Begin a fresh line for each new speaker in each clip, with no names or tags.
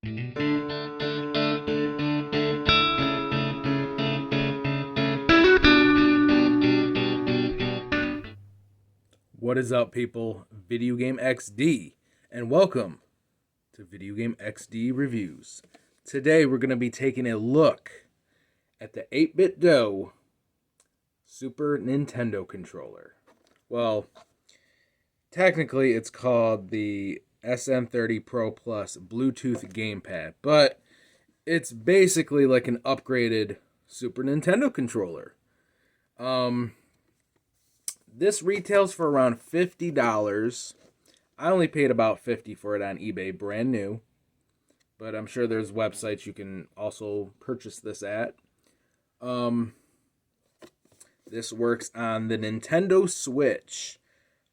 What is up, people? Video Game XD, and welcome to Video Game XD Reviews. Today, we're going to be taking a look at the 8bitDo Super Nintendo controller. Well, technically, it's called the SN30 Pro Plus Bluetooth Gamepad, but it's basically like an upgraded Super Nintendo controller. This retails for around $50. I only paid about $50 for it on eBay, brand new. But I'm sure there's websites you can also purchase this at. This works on the Nintendo Switch,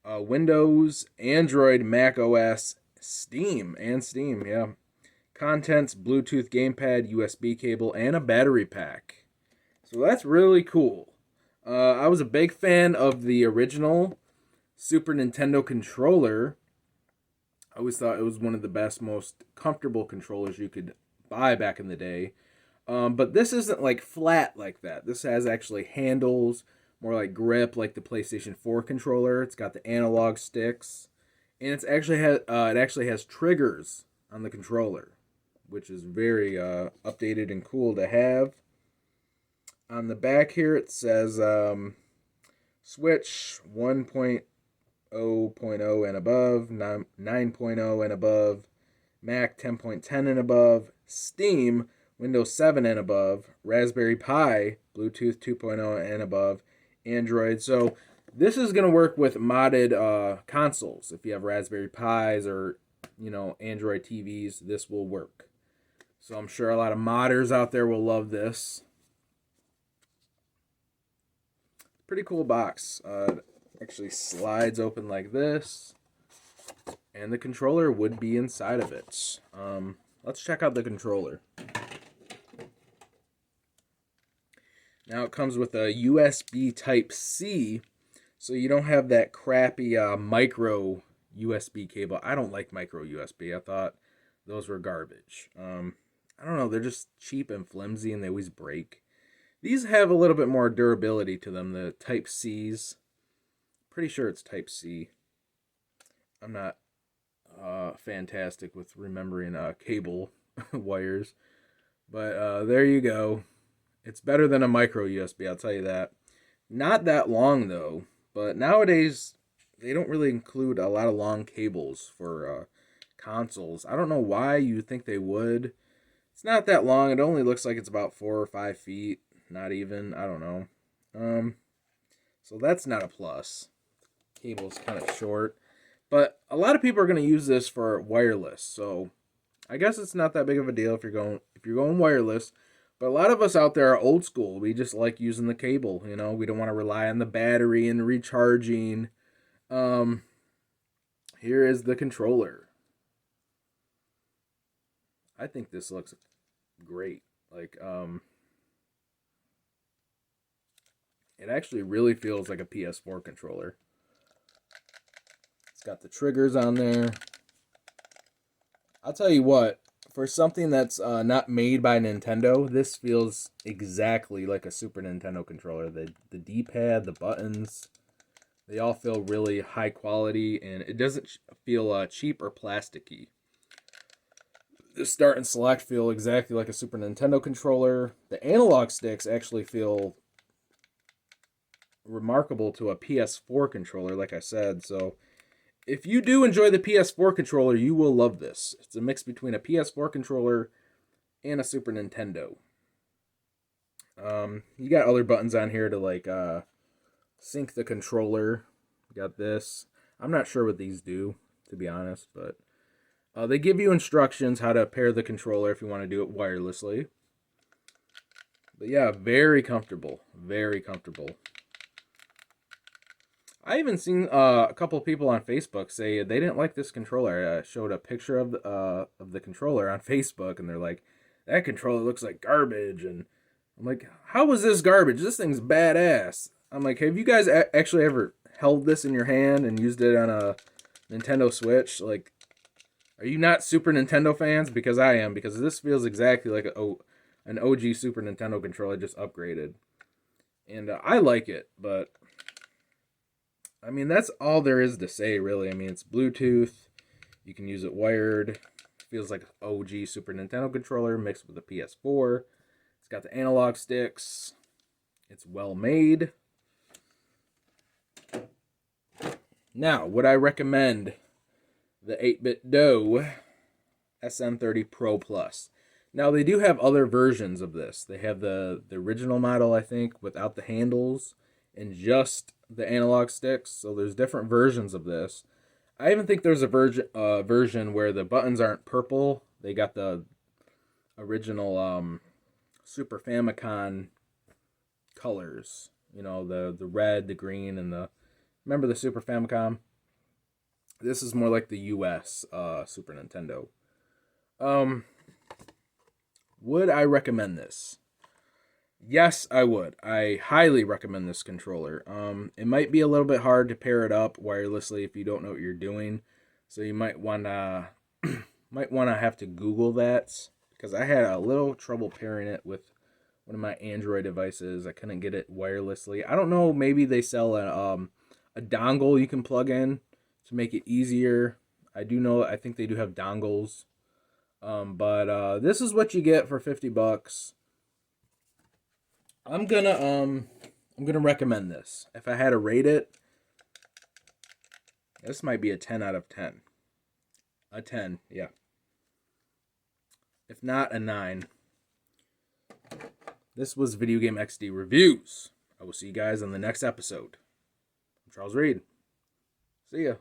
Windows, Android, Mac OS, Steam, yeah. Contents, Bluetooth gamepad, USB cable, and a battery pack. So that's really cool. I was a big fan of the original Super Nintendo controller. I always thought it was one of the best, most comfortable controllers you could buy back in the day. But this isn't like flat like that. This has actually handles, more like grip, like the PlayStation 4 controller. It's got the analog sticks, and it actually has triggers on the controller, which is very updated and cool to have. On the back here, it says Switch 1.0.0 and above, 9.0 and above, Mac 10.10 and above, Steam, Windows 7 and above, Raspberry Pi, Bluetooth 2.0 and above, Android. So this is going to work with modded consoles. If you have Raspberry Pis or, Android TVs, this will work. So I'm sure a lot of modders out there will love this. Pretty cool box. Actually slides open like this, and the controller would be inside of it. Let's check out the controller. Now it comes with a USB Type-C, so you don't have that crappy micro USB cable. I don't like micro USB. I thought those were garbage. I don't know. They're just cheap and flimsy, and they always break. These have a little bit more durability to them, the Type-Cs. Pretty sure it's Type-C. I'm not fantastic with remembering cable wires. But there you go. It's better than a micro USB, I'll tell you that. Not that long, though. But nowadays, they don't really include a lot of long cables for consoles. I don't know why you think they would. It's not that long. It only looks like it's about 4 or 5 feet. Not even. I don't know. So that's not a plus. Cable's kind of short. But a lot of people are going to use this for wireless. So I guess it's not that big of a deal if you're going wireless. But a lot of us out there are old school. We just like using the cable. We don't want to rely on the battery and recharging. Here is the controller. I think this looks great. It actually really feels like a PS4 controller. It's got the triggers on there. I'll tell you what, for something that's not made by Nintendo, this feels exactly like a Super Nintendo controller. The D-pad, the buttons, they all feel really high quality, and it doesn't feel cheap or plasticky. The start and select feel exactly like a Super Nintendo controller. The analog sticks actually feel remarkable to a PS4 controller, like I said. So if you do enjoy the PS4 controller, you will love this. It's a mix between a PS4 controller and a Super Nintendo. You got other buttons on here to sync the controller. You got this. I'm not sure what these do, to be honest, but they give you instructions how to pair the controller if you want to do it wirelessly. But yeah, very comfortable. Very comfortable. I even seen a couple of people on Facebook say they didn't like this controller. I showed a picture of the controller on Facebook, and they're like, that controller looks like garbage. And I'm like, how was this garbage? This thing's badass. I'm like, have you guys actually ever held this in your hand and used it on a Nintendo Switch? Like, Are you not Super Nintendo fans? Because I am, because this feels exactly like an OG Super Nintendo controller just upgraded. And I like it, but I mean, that's all there is to say, really. I mean, it's Bluetooth. You can use it wired. Feels like an OG Super Nintendo controller mixed with a PS4. It's got the analog sticks. It's well made. Now, would I recommend the 8bitDo SN30 Pro Plus? Now, they do have other versions of this. They have the original model, I think, without the handles and just the analog sticks. So there's different versions of this. I even think there's a version where the buttons aren't purple. They got the original Super Famicom colors. You know, the red, the green, and the... Remember the Super Famicom? This is more like the US Super Nintendo. Would I recommend this? Yes, I would. I highly recommend this controller. It might be a little bit hard to pair it up wirelessly if you don't know what you're doing. So you might wanna have to Google that, because I had a little trouble pairing it with one of my Android devices. I couldn't get it wirelessly. I don't know, maybe they sell a dongle you can plug in to make it easier. I do know, I think they do have dongles. But this is what you get for $50. I'm gonna recommend this. If I had to rate it, this might be a 10 out of 10. A 10, yeah. If not, a 9. This was Video Game XD Reviews. I will see you guys on the next episode. I'm Charles Reed. See ya.